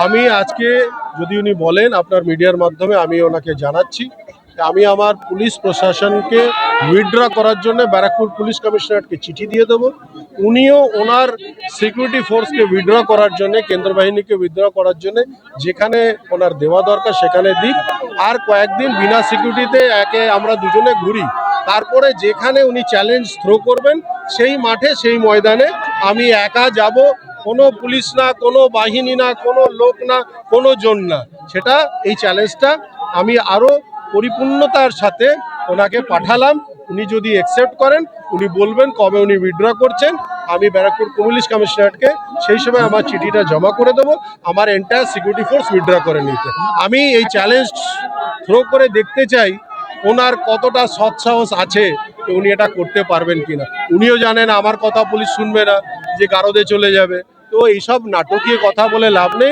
আমি আজকে যদি উনি বলেন আপনার মিডিয়ার মাধ্যমে আমি ওনাকে জানাচ্ছি আমি আমার পুলিশ প্রশাসনকে উইথড্র করার জন্য ব্যারাকপুর পুলিশ কমিশনারেটকে চিঠি দিয়ে দেবো। উনিও ওনার সিকিউরিটি ফোর্সকে উইথড্র করার জন্য, কেন্দ্র বাহিনীকে উইথড্র করার জন্য যেখানে ওনার দেওয়া দরকার সেখানে দিক। আর কয়েকদিন বিনা সিকিউরিটিতে একে আমরা দুজনে ঘুরি, তারপরে যেখানে উনি চ্যালেঞ্জ থ্রো করবেন সেই মাঠে সেই ময়দানে আমি একা যাব। কোনো পুলিশ না, কোনো বাহিনী না, কোনো লোক না, কোনো জন না। সেটা এই চ্যালেঞ্জটা আমি আরও পরিপূর্ণতার সাথে ওনাকে পাঠালাম। উনি যদি অ্যাকসেপ্ট করেন, উনি বলবেন কবে উনি উইথড্র করছেন, আমি ব্যারাকপুর পুলিশ কমিশনারেটকে সেই সময় আমার চিঠিটা জমা করে দেবো আমার এন্টায়ার সিকিউরিটি ফোর্স উইথড্র করে নিতে। আমি এই চ্যালেঞ্জ থ্রো করে দেখতে চাই ওনার কতটা সৎসাহস আছে উনি এটা করতে পারবেন কিনা। উনিও জানেন আমার কথা পুলিশ শুনবে না, যে গারদে চলে যাবে। তো এইসব নাটকীয় কথা বলে লাভ নেই।